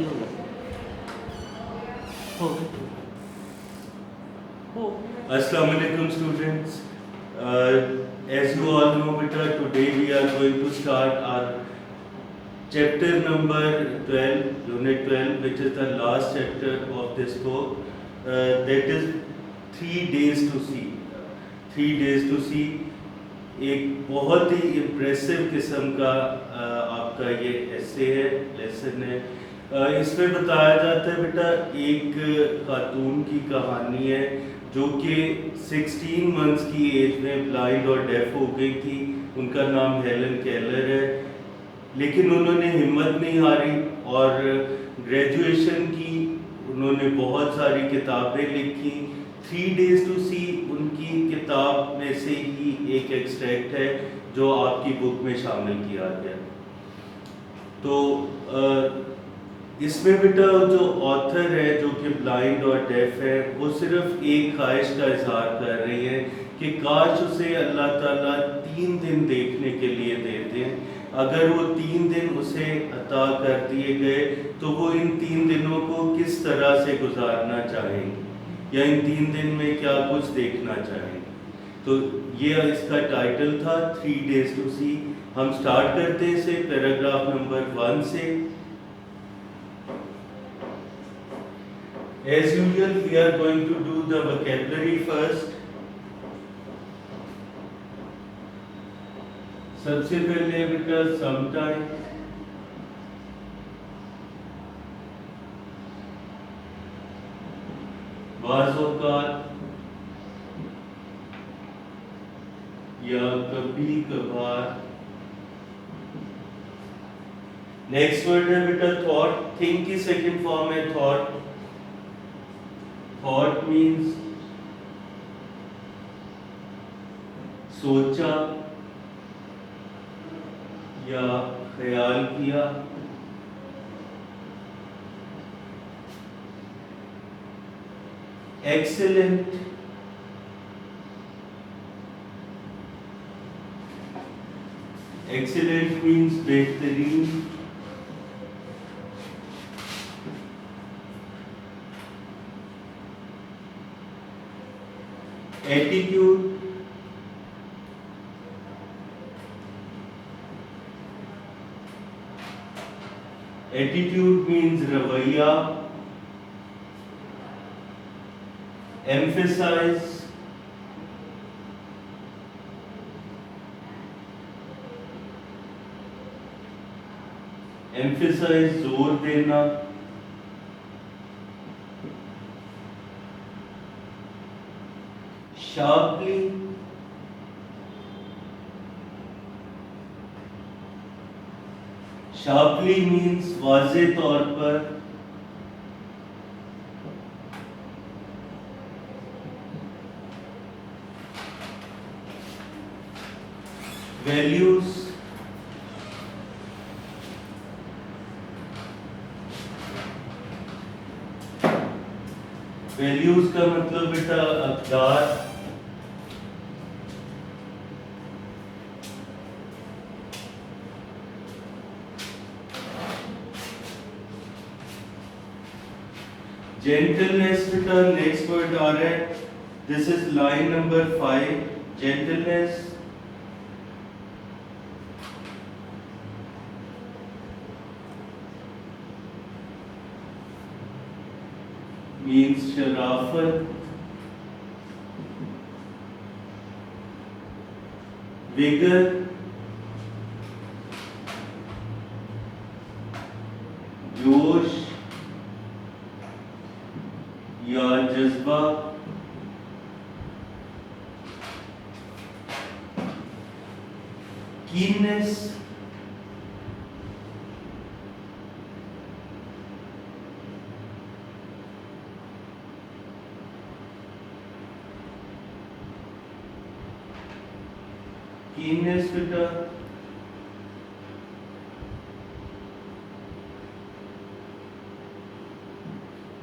ही होगा। हो गया। हो Assalamu alaikum students. As you all know, beta, today we are going to start our chapter number 12, unit 12, which is the last chapter of this book. That is 3 days to see. 3 days to see. एक बहुत ही impressive किस्म का आपका ये ऐसे है, lesson है। इसमें बताया जाता है बेटा एक खातून की कहानी है जो कि 16 मंथ्स की एज में ब्लाइंड और डेफ हो गई थी। उनका नाम हेलन केलर है, लेकिन उन्होंने हिम्मत नहीं हारी और ग्रेजुएशन की। उन्होंने बहुत सारी किताबें लिखी। 3 days to see उनकी किताब में से ही एक एक्सट्रैक्ट है जो आपकी बुक में शामिल किया गया। तो इसमें बेटा जो ऑथर है जो कि ब्लाइंड और डेफ है, वो सिर्फ एक ख्वाहिश का इजहार कर रही है कि काश उसे अल्लाह ताला 3 दिन देखने के लिए दे दें। अगर वो 3 दिन उसे अता कर दिए गए तो वो इन 3 दिनों को किस तरह से गुजारना चाहेंगी या इन 3 दिन में क्या कुछ देखना चाहेंगे। तो ये इसका टाइटल था 3 days to see। हम स्टार्ट करते हैं इसे पैराग्राफ नंबर 1 से। As usual, we are going to do the vocabulary first. सबसे पहले बेटा समटाइम, बाज़-औक़ात या कभी कभार। नेक्स्ट वर्ड है बेटा थॉट। थिंक की सेकंड फॉर्म है थॉट। थॉट मीन्स सोचा या ख्याल किया। एक्सीलेंट, एक्सीलेंट मीन्स बेहतरीन। एटीट्यूड, एटीट्यूड मीन्स रवैया। एम्फेसाइज, एम्फेसाइज जोर देना। शार्पली, शार्पली मीन्स वाज़े तौर पर। वैल्यूज, वैल्यूज का मतलब बेटा अक़दार। जेंटलनेस बेटा नेक्स्ट वर्ड आ रहा है। This is line number 5। Gentleness means Sharafat. Vigour, जोश या जज्बा। कीननेस, कीननेस बेटा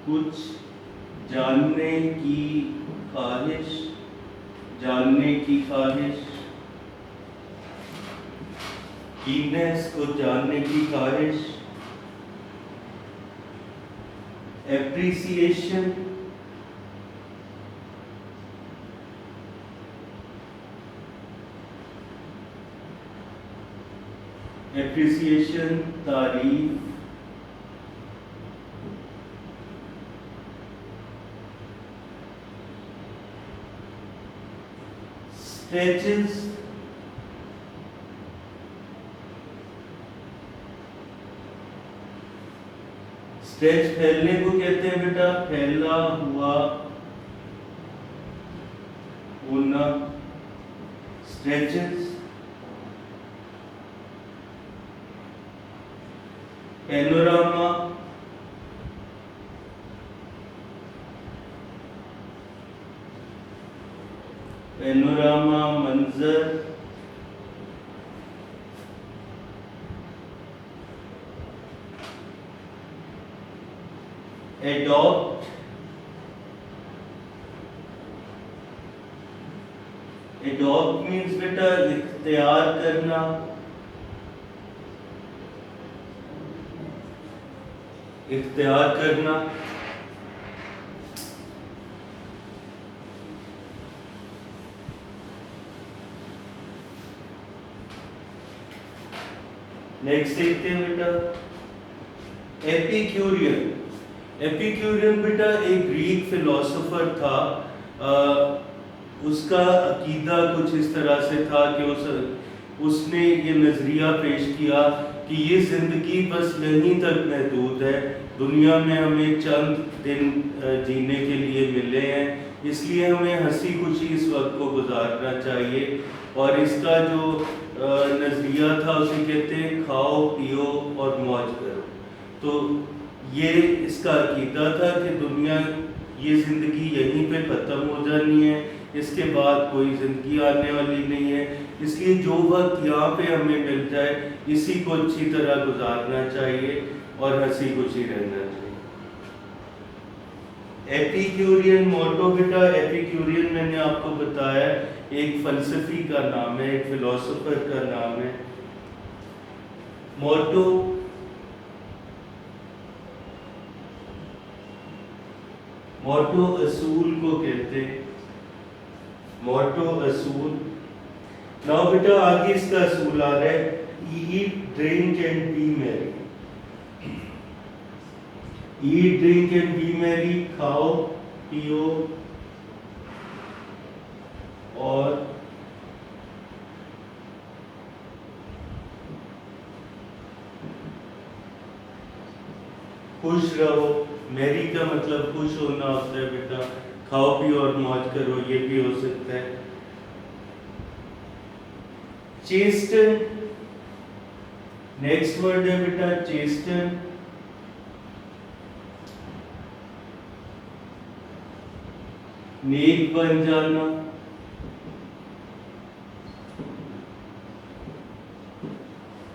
कुछ जानने की ख्वाहिश, जानने की ख्वाहिश। कीननेस को जानने की ख्वाहिश। appreciation, तारीफ, stretches, स्ट्रेच फैलने को कहते हैं बेटा, फैला हुआ होना, स्ट्रेचेस। पैनोरामा, मंजर, एडॉप्ट, मीन्स बेटा इख्तियार करना, नेक्स्ट देखते हैं बेटा एपिक्यूरियन बेटा एक ग्रीक फिलोसोफर था। उसका अकीदा कुछ इस तरह से था कि उसने ये नजरिया पेश किया कि ये जिंदगी बस यहीं तक महदूद है, दुनिया में हमें चंद दिन जीने के लिए मिले हैं, इसलिए हमें हंसी खुशी इस वक्त को गुजारना चाहिए। और इसका जो नजरिया था उसे कहते हैं खाओ पियो और मौज करो। तो ये इसका अकीदा था कि दुनिया, ये ज़िंदगी यहीं पे ख़त्म हो जानी है, इसके बाद कोई ज़िंदगी आने वाली नहीं है, इसलिए जो वक्त यहाँ पे हमें मिल जाए इसी को अच्छी तरह गुजारना चाहिए और हंसी खुशी रहना चाहिए। एपिक्यूरियन मोटो बेटा, एपिक्यूरियन मैंने आपको बताया एक फलसफी का नाम है, एक फिलोसोफर का नाम है। मोटो असूल को कहते हैं, मोटो असूल। नाउ बेटा आगे इसका असूल आ रहा है, eat drink and B Mary. Eat drink and B Mary, खाओ पियो और खुश रहो। मैरी का मतलब खुश होना होता है बेटा, खाओ पियो और मौज करो ये भी हो सकता है। चेस्टन, नेक्स्ट वर्ड है बेटा चेस्टन। नेक बन जाना,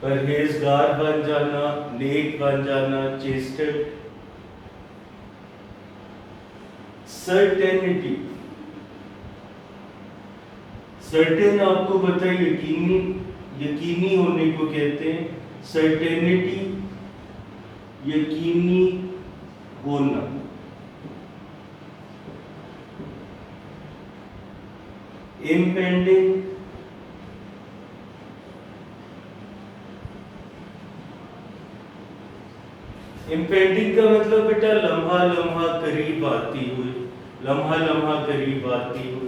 परहेजगार बन जाना, नेक बन जाना, चेस्टेड। सर्टेनिटी, सर्टेन आपको पता है यकीनी होने को कहते हैं, सर्टेनिटी यकीनी होना। इम्पेंडिंग, इम्पेंडिंग का मतलब बेटा लम्हा लम्हा करीब आती हुई, लम्हा लम्हा करीब आती हुई।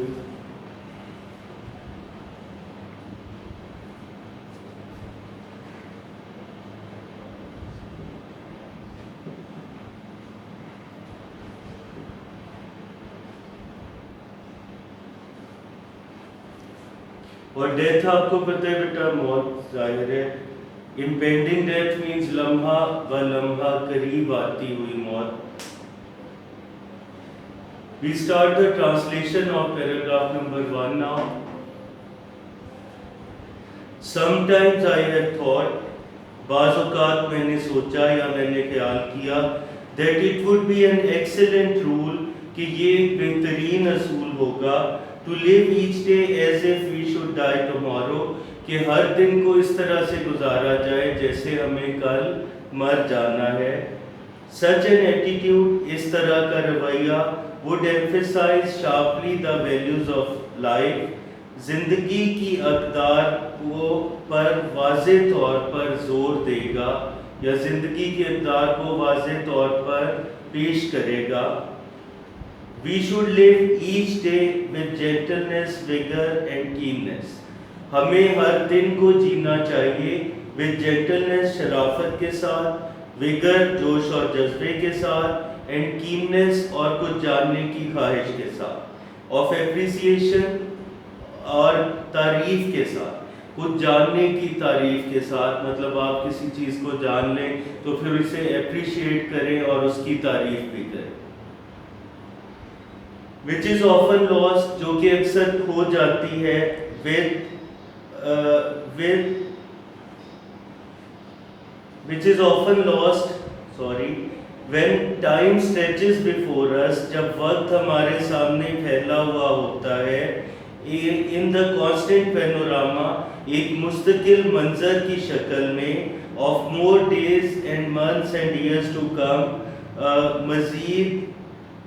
और डेथ आपको पता है बेटा मौत जाहिर है। इम्पेंडिंग डेथ मीन्स लम्हा व लम्हा करीब आती हुई मौत। We start the translation of paragraph number 1 now. Sometimes I had thought, बाज़ औक़ात मैंने सोचा या मैंने ख्याल किया, that it would be an excellent rule कि ये एक बेहतरीन असूल होगा, to live each day as if we should die tomorrow, कि हर दिन को इस तरह से गुजारा जाए जैसे हमें कल मर जाना है। सच एन एटीट्यूड, इस तरह का रवैया, would emphasise sharply the values of life, जिंदगी की अकदार को पर वाज़े तौर पर जोर देगा या जिंदगी की अकदार को वाज़े तौर पर पेश करेगा। We should live each day with gentleness, vigor and keenness. हमें हर दिन को जीना चाहिए with gentleness, शराफत के साथ, vigor, जोश और जज्बे के साथ, and keenness, और कुछ जानने की ख्वाहिश के साथ, of appreciation, और तारीफ के साथ। कुछ जानने की तारीफ के साथ मतलब आप किसी चीज़ को जान लें तो फिर उसे अप्रिशिएट करें और उसकी तारीफ भी करें। Which is often lost, जो कि अक्सर खो जाती है which is often lost, when time stretches before us, जब वक्त हमारे सामने फैला हुआ होता है, in the constant panorama, एक मुस्तकिल मंजर की शक्ल में, of more days and months and years to come, मज़ीद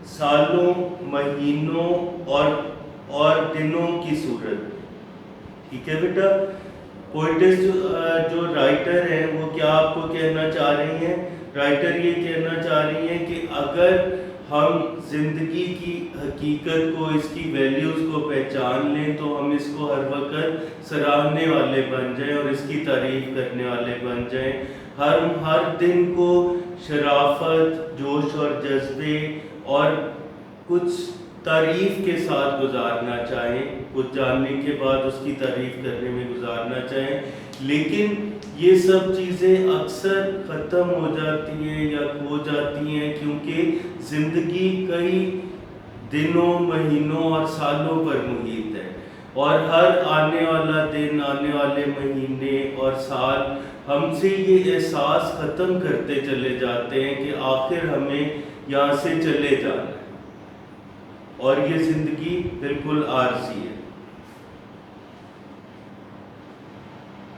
सालों, महीनों और दिनों की सूरत। ठीक है बेटा, पोइटिस्ट जो राइटर हैं वो क्या आपको कहना चाह रही हैं? राइटर ये कहना चाह रही हैं कि अगर हम जिंदगी की हकीकत को, इसकी वैल्यूज़ को पहचान लें तो हम इसको हर वक्त सराहने वाले बन जाएं और इसकी तारीफ करने वाले बन जाएं। हर दिन को शराफत, जोश और जज्बे और कुछ तारीफ के साथ गुजारना चाहें, कुछ जानने के बाद उसकी तारीफ करने में गुजारना चाहें। लेकिन ये सब चीज़ें अक्सर ख़त्म हो जाती हैं या खो जाती हैं क्योंकि ज़िंदगी कई दिनों, महीनों और सालों पर मुहित है और हर आने वाला दिन, आने वाले महीने और साल हमसे ये एहसास ख़त्म करते चले जाते हैं कि आखिर हमें यहाँ से चले जाना है और ये ज़िंदगी बिल्कुल आरज़ी है।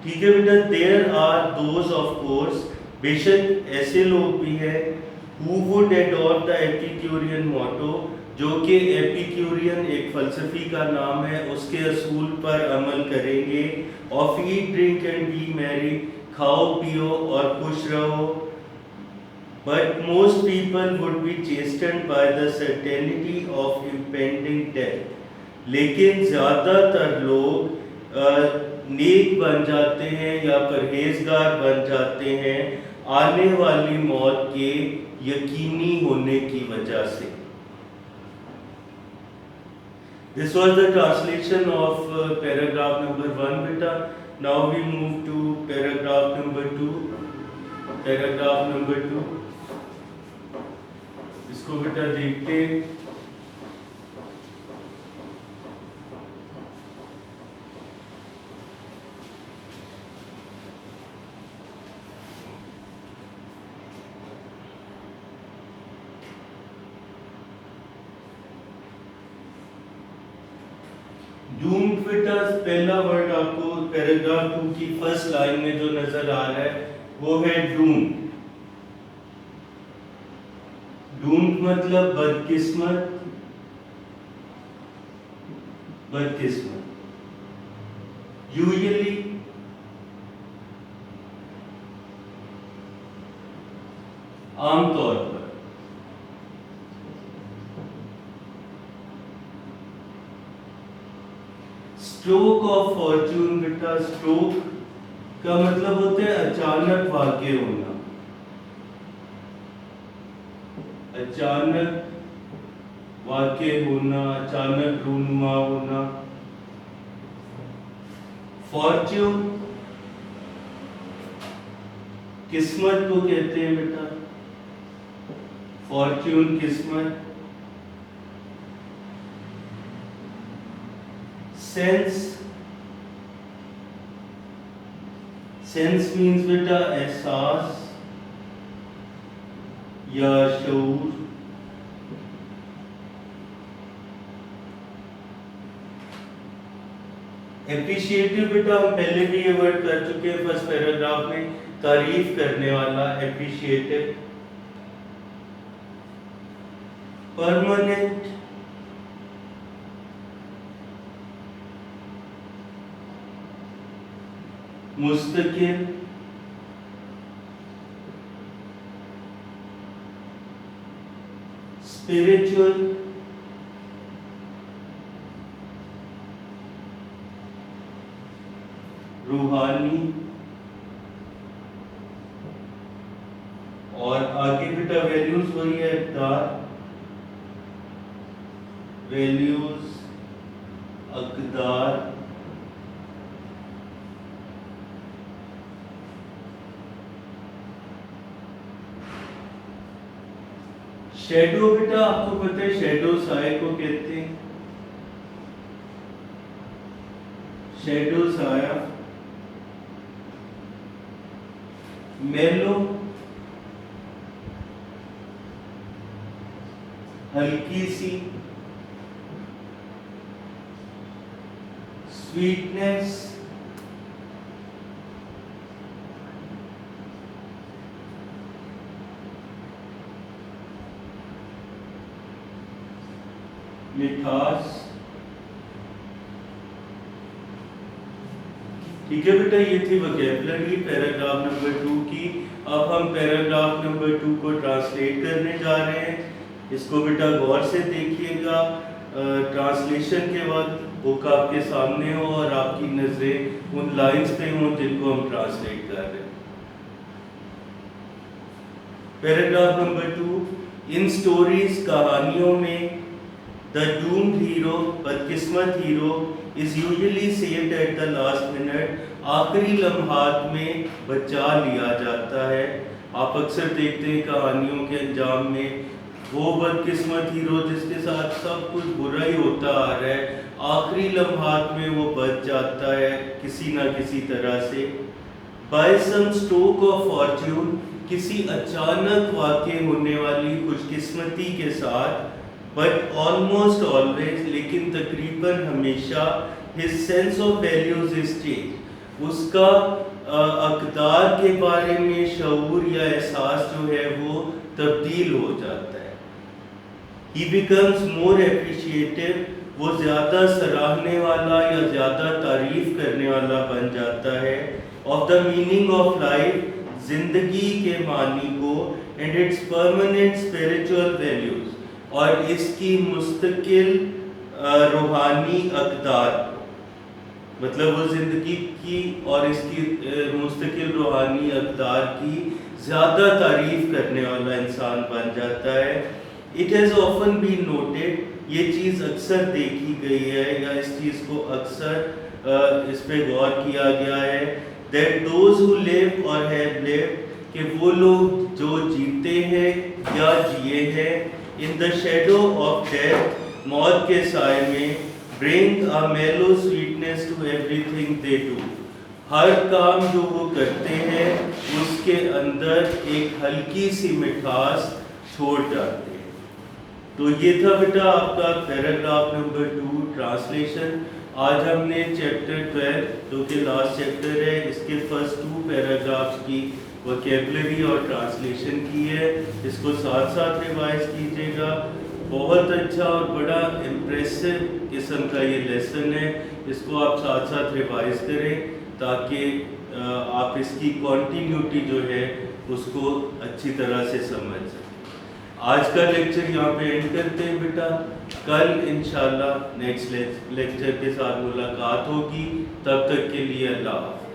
ठीक है बेटा, there are those of course, बेशक ऐसे लोग भी हैं who would adopt the epicurean motto, जो कि एपिक्यूरियन एक फलसफी का नाम है, उसके असूल पर अमल करेंगे। Of eat, drink and B Mary, खाओ पियो और खुश रहो। But most people would be chastened by the certainty of impending death. लेकिन ज़्यादातर लोग नेक बन जाते हैं या परहेजगार बन जाते हैं आने वाली मौत के यकीनी होने की वजह से। This was the translation of paragraph number 1 beta. Now we move to paragraph number 2. Paragraph number 2. इसको बेटा देखते हैं। डूम्ड बेटा, पहला वर्ड आपको पैराग्राफ 2 की फर्स्ट लाइन में जो नजर आ रहा है वो है डूम्ड। डूम्ड मतलब बदकिस्मत, बदकिस्मत। यूजुअली आमतौर पर स्ट्रोक ऑफ फॉर्चून बेटा, स्ट्रोक का मतलब होता है अचानक वाक़े होना, अचानक वाक़े होना, अचानक रूनुमा होना। फॉर्च्यून किस्मत को कहते हैं बेटा, फॉर्च्यून किस्मत। सेंस मीन्स बेटा एहसास या शऊर। एप्रिशिएटिव बेटा हम पहले भी ये वर्ड कर चुके हैं फर्स्ट पैराग्राफ में, तारीफ करने वाला, एप्रिशिएटिव। परमानेंट, मुस्तकिल, स्पिरिचुअल, रूहानी, और आगे बेटा वैल्यूज वही है अक़दार, वैल्यूज, अक़दार, शैडो बेटा आपको पता है शैडो साए को कहते हैं, शैडो साया, मेलो, हल्की सी, स्वीटनेस, मिठास। ठीक है बेटा, ये थी वोकैबुलरी पैराग्राफ नंबर 2 की। अब हम पैराग्राफ नंबर 2 को ट्रांसलेट करने जा रहे हैं। इसको बेटा गौर से देखिएगा। ट्रांसलेशन के वक्त बुक आपके सामने हो और आपकी नजरें उन लाइंस पे हों जिनको हम ट्रांसलेट कर रहे हैं। पैराग्राफ नंबर 2, इन स्टोरीज, कहानियों में द डूम्ड हीरो, बदकिस्मत hero, is usually saved at the last minute, आखिरी लम्हात में बचा लिया जाता है। आप अक्सर देखते हैं कहानियों के अंजाम में वो बदकिस्मत हीरो जिसके साथ सब कुछ बुरा ही होता आ रहा है, आखिरी लम्हात में वो बच जाता है किसी ना किसी तरह से। By some stroke of fortune, किसी अचानक वाक़े होने वाली खुशकिस्मती के साथ, बट ऑलमोस्ट ऑलवेज, लेकिन तकरीबन हमेशा, his sense of values is change, उसका अक़दार के बारे में शऊर या एहसास जो है वो तब्दील हो जाता है। ही बिकम्स मोर एप्रिशिएटिव, वो ज़्यादा सराहने वाला या ज़्यादा तारीफ करने वाला बन जाता है। Of the meaning of life, जिंदगी के मानी को, and it's permanent spiritual values, और इसकी मुस्तकिल रूहानी अक़दार, मतलब वो ज़िंदगी की और इसकी मुस्तकिल रूहानी अक़दार की ज़्यादा तारीफ करने वाला इंसान बन जाता है। It has often been noted, ये चीज़ अक्सर देखी गई है या इस चीज़ को अक्सर इस पे गौर किया गया है, that those who live or have lived, कि वो लोग जो जीते हैं या जिए हैं, in the shadow of death, मौत के साए में, bring a mellow sweetness to everything they do, हर काम जो वो करते हैं उसके अंदर एक हल्की सी मिठास छोड़ जाते हैं। तो ये था बेटा आपका पैराग्राफ नंबर 2 ट्रांसलेशन। आज हमने चैप्टर 12 जो कि लास्ट चैप्टर है, इसके फर्स्ट 2 पैराग्राफ्स की वोकैबुलरी और ट्रांसलेशन की है। इसको साथ साथ रिवाइज कीजिएगा। बहुत अच्छा और बड़ा इम्प्रेसिव किस्म का ये लेसन है, इसको आप साथ साथ रिवाइज करें ताकि आप इसकी कॉन्टीन्यूटी जो है उसको अच्छी तरह से समझ सकें। आज का लेक्चर यहाँ पे एंड करते हैं बेटा। कल इंशाल्लाह नेक्स्ट लेक्चर के साथ मुलाकात होगी। तब तक के लिए अल्लाह हाफ़िज़।